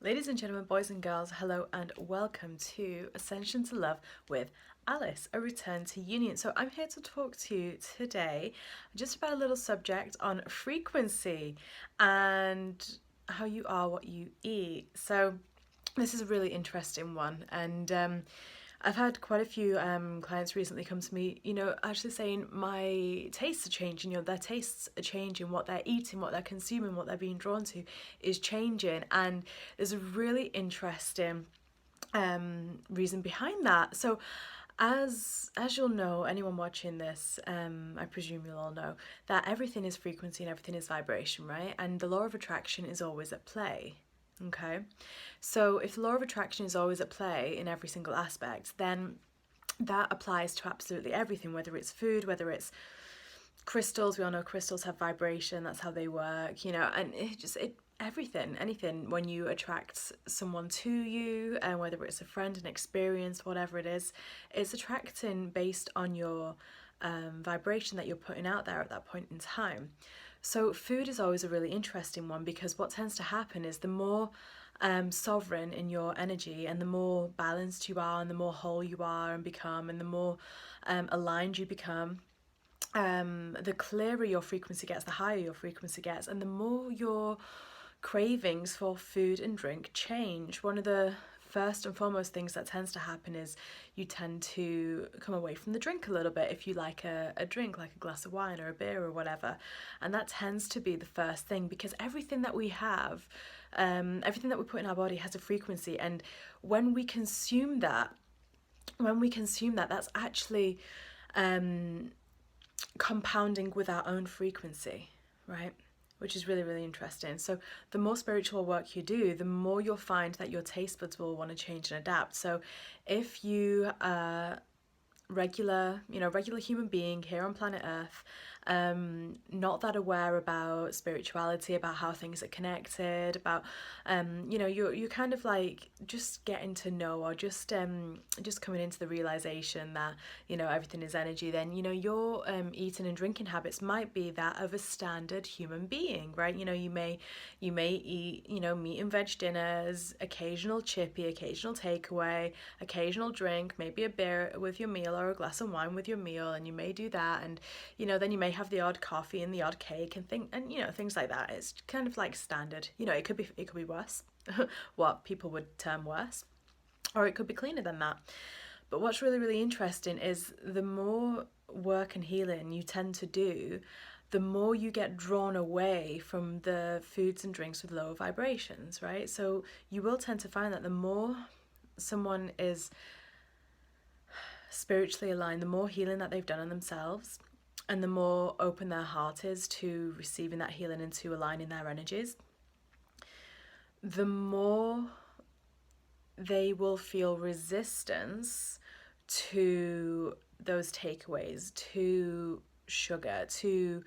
Ladies and gentlemen, boys and girls, hello and welcome to Ascension to Love with Alice, a return to union. So I'm here to talk to you today just about a little subject on frequency and how you are what you eat. So this is a really interesting one, and I've had quite a few clients recently come to me, actually saying my tastes are changing, their tastes are changing, what they're eating, what they're consuming, what they're being drawn to is changing. And there's a really interesting reason behind that. So as you'll know, anyone watching this, I presume you'll all know that everything is frequency and everything is vibration, right? And the law of attraction is always at play. Okay, so if the law of attraction is always at play in every single aspect, then that applies to absolutely everything, whether it's food, whether it's crystals. We all know crystals have vibration, that's how they work, and everything, anything. When you attract someone to you, and whether it's a friend, an experience, whatever it is, it's attracting based on your vibration that you're putting out there at that point in time. So food is always a really interesting one, because what tends to happen is the more sovereign in your energy and the more balanced you are and the more whole you are and become, and the more aligned you become, the clearer your frequency gets, the higher your frequency gets, and the more your cravings for food and drink change. One of the first and foremost things that tends to happen is you tend to come away from the drink a little bit if you like a drink, like a glass of wine or a beer or whatever. And that tends to be the first thing, because everything that we have, everything that we put in our body has a frequency. And when we consume that, that's actually compounding with our own frequency, right? Which is really, really interesting. So the more spiritual work you do, the more you'll find that your taste buds will want to change and adapt. So if you are regular human being here on planet Earth, not that aware about spirituality, about how things are connected, about you're kind of like just getting to know, or just coming into the realization that everything is energy, then your eating and drinking habits might be that of a standard human being, right? You may eat meat and veg dinners, occasional chippy, occasional takeaway, occasional drink, maybe a beer with your meal or a glass of wine with your meal, and you may do that, and then you may have the odd coffee and the odd cake and things like that. It's kind of like standard. It could be worse, what people would term worse, or it could be cleaner than that. But what's really, really interesting is the more work and healing you tend to do, the more you get drawn away from the foods and drinks with lower vibrations, right? So you will tend to find that the more someone is spiritually aligned, the more healing that they've done on themselves, and the more open their heart is to receiving that healing and to aligning their energies, the more they will feel resistance to those takeaways, to sugar, to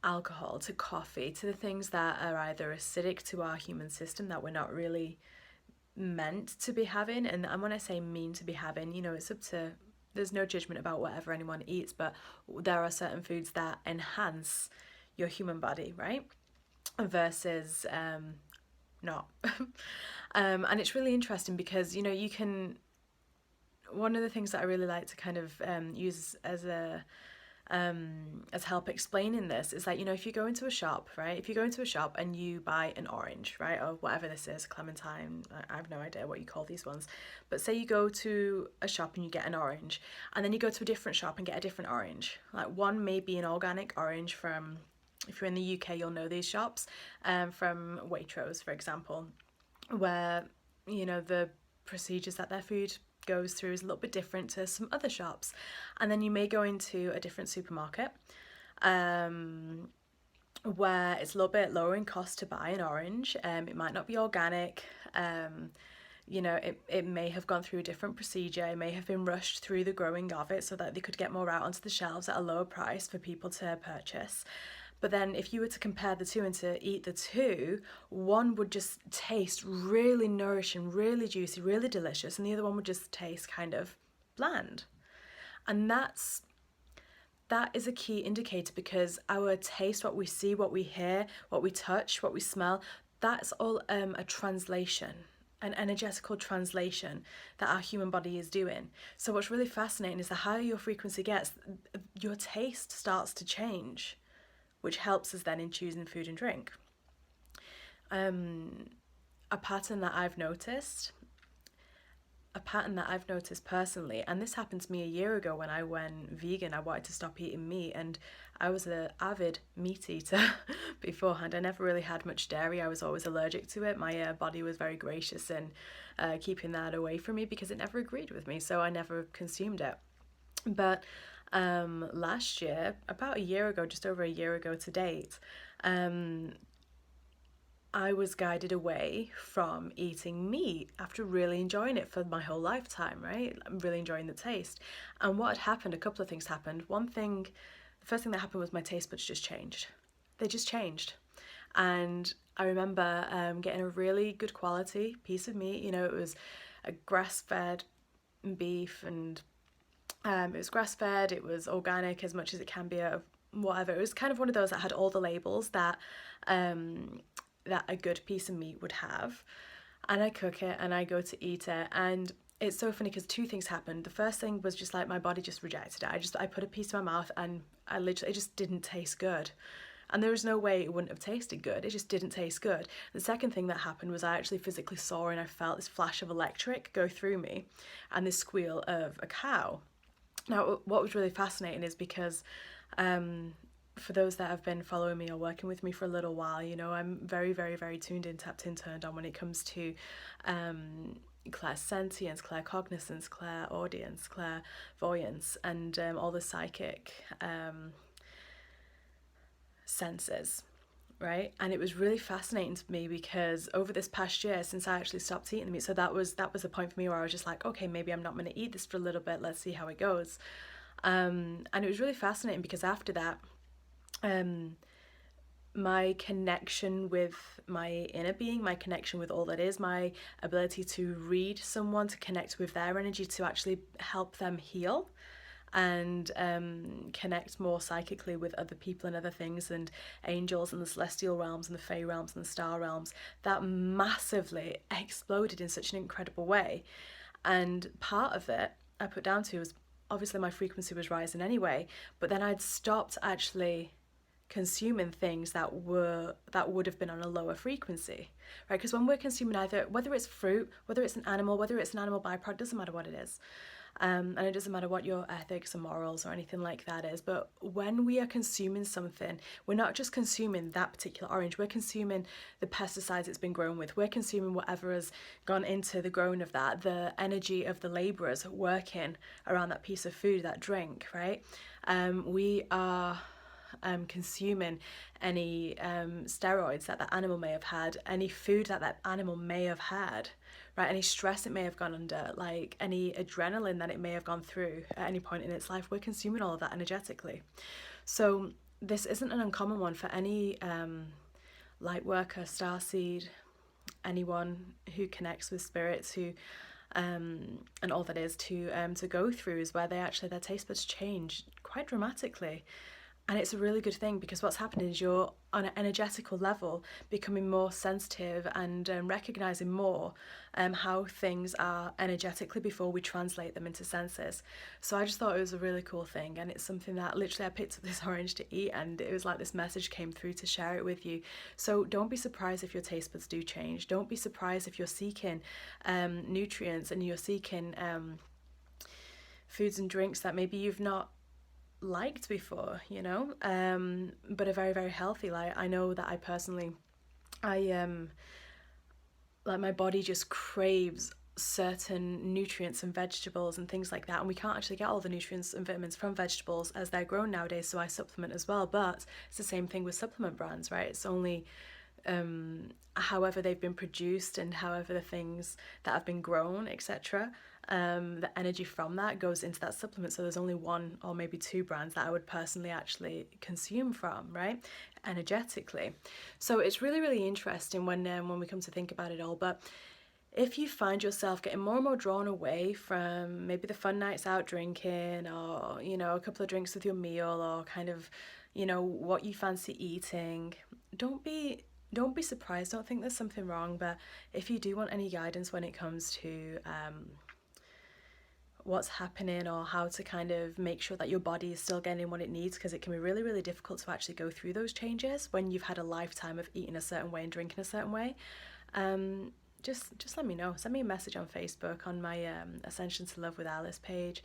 alcohol, to coffee, to the things that are either acidic to our human system that we're not really meant to be having. And when I say mean to be having, it's up to, there's no judgment about whatever anyone eats, but there are certain foods that enhance your human body, right? Versus not. And it's really interesting because, you can, one of the things that I really like to kind of use as help explaining this is that, if you go into a shop, right? If you go into a shop and you buy an orange, right? Or whatever this is, clementine, I have no idea what you call these ones. But say you go to a shop and you get an orange, and then you go to a different shop and get a different orange. Like one may be an organic orange from, if you're in the UK, you'll know these shops, from Waitrose, for example, where, the procedures that their food goes through is a little bit different to some other shops. And then you may go into a different supermarket where it's a little bit lower in cost to buy an orange. It might not be organic. It may have gone through a different procedure. It may have been rushed through the growing of it so that they could get more out onto the shelves at a lower price for people to purchase. But then if you were to compare the two and to eat the two, one would just taste really nourishing, really juicy, really delicious, and the other one would just taste kind of bland. And that is a key indicator, because our taste, what we see, what we hear, what we touch, what we smell, that's all a translation, an energetical translation that our human body is doing. So what's really fascinating is the higher your frequency gets, your taste starts to change, which helps us then in choosing food and drink. A pattern that I've noticed personally, and this happened to me a year ago when I went vegan. I wanted to stop eating meat, and I was an avid meat eater beforehand. I never really had much dairy. I was always allergic to it. My body was very gracious in keeping that away from me because it never agreed with me, so I never consumed it. But last year, about a year ago, just over a year ago to date, I was guided away from eating meat after really enjoying it for my whole lifetime, right? I'm really enjoying the taste. And what had happened, a couple of things happened. The first thing that happened was my taste buds just changed. They just changed. And I remember getting a really good quality piece of meat. You know, it was a grass-fed beef, and it was grass-fed, it was organic as much as it can be, whatever. It was kind of one of those that had all the labels that that a good piece of meat would have. And I cook it and I go to eat it, and it's so funny because two things happened. The first thing was just like my body just rejected it. I put a piece in my mouth and it just didn't taste good. And there was no way it wouldn't have tasted good. It just didn't taste good. The second thing that happened was I actually physically saw and I felt this flash of electric go through me and this squeal of a cow. Now, what was really fascinating is because for those that have been following me or working with me for a little while, you know, I'm very, very, very tuned in, tapped in, turned on when it comes to clairsentience, claircognizance, clairaudience, clairvoyance, and all the psychic senses, right? And it was really fascinating to me because over this past year, since I actually stopped eating the meat, so that was a point for me where I was just like, okay, maybe I'm not going to eat this for a little bit. Let's see how it goes. And it was really fascinating because after that, my connection with my inner being, my connection with all that is, my ability to read someone, to connect with their energy, to actually help them heal and connect more psychically with other people and other things, and angels and the celestial realms and the Fae realms and the star realms, that massively exploded in such an incredible way. And part of it I put down to was obviously my frequency was rising anyway, but then I'd stopped actually consuming things that would have been on a lower frequency, right? Because when we're consuming either, whether it's fruit, whether it's an animal byproduct, doesn't matter what it is, and it doesn't matter what your ethics and morals or anything like that is, but when we are consuming something, we're not just consuming that particular orange, we're consuming the pesticides it's been grown with, we're consuming whatever has gone into the growing of that, the energy of the labourers working around that piece of food, that drink, right? We are consuming any steroids that animal may have had, any food that animal may have had, right? Any stress it may have gone under, like any adrenaline that it may have gone through at any point in its life, we're consuming all of that energetically. So this isn't an uncommon one for any light worker, starseed, anyone who connects with spirits, who and all that is to go through, is where their taste buds change quite dramatically. And it's a really good thing because what's happening is you're on an energetical level becoming more sensitive and recognizing more how things are energetically before we translate them into senses. So I just thought it was a really cool thing, and it's something that literally I picked up this orange to eat, and it was like this message came through to share it with you. So don't be surprised if your taste buds do change. Don't be surprised if you're seeking nutrients and you're seeking foods and drinks that maybe you've not liked before, you know, but are very, very healthy. Like I know that I personally, like my body just craves certain nutrients and vegetables and things like that, and we can't actually get all the nutrients and vitamins from vegetables as they're grown nowadays, so I supplement as well. But it's the same thing with supplement brands, right? It's only however they've been produced and however the things that have been grown, etc., the energy from that goes into that supplement. So there's only one or maybe two brands that I would personally actually consume from, right, energetically. So it's really, really interesting when we come to think about it all. But if you find yourself getting more and more drawn away from maybe the fun nights out drinking, or, you know, a couple of drinks with your meal, or kind of, you know, what you fancy eating, don't be don't be surprised, don't think there's something wrong, but if you do want any guidance when it comes to what's happening or how to kind of make sure that your body is still getting what it needs, because it can be really, really difficult to actually go through those changes when you've had a lifetime of eating a certain way and drinking a certain way. Just let me know. Send me a message on Facebook on my Ascension to Love with Alice page.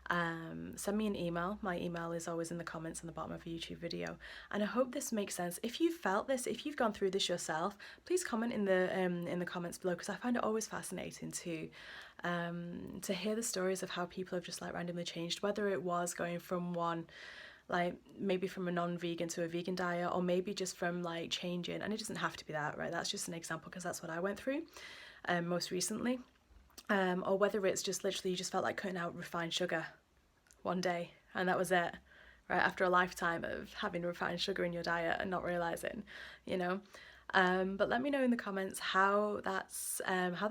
Send me an email. My email is always in the comments on the bottom of a YouTube video. And I hope this makes sense. If you felt this, if you've gone through this yourself, please comment in the comments below, because I find it always fascinating to hear the stories of how people have just like randomly changed, whether it was going from one, like maybe from a non-vegan to a vegan diet, or maybe just from like changing, and it doesn't have to be that, right? That's just an example because that's what I went through most recently. Or whether it's just literally you just felt like cutting out refined sugar one day and that was it, right? After a lifetime of having refined sugar in your diet and not realizing, you know. But let me know in the comments how that's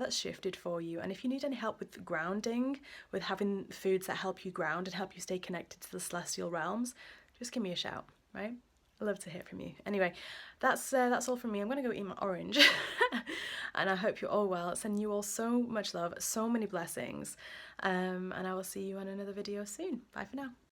shifted for you, and if you need any help with grounding, with having foods that help you ground and help you stay connected to the celestial realms, just give me a shout, right? I love to hear from you. Anyway, that's all from me. I'm gonna go eat my orange, and I hope you're all well. Sending you all so much love, so many blessings, and I will see you on another video soon. Bye for now.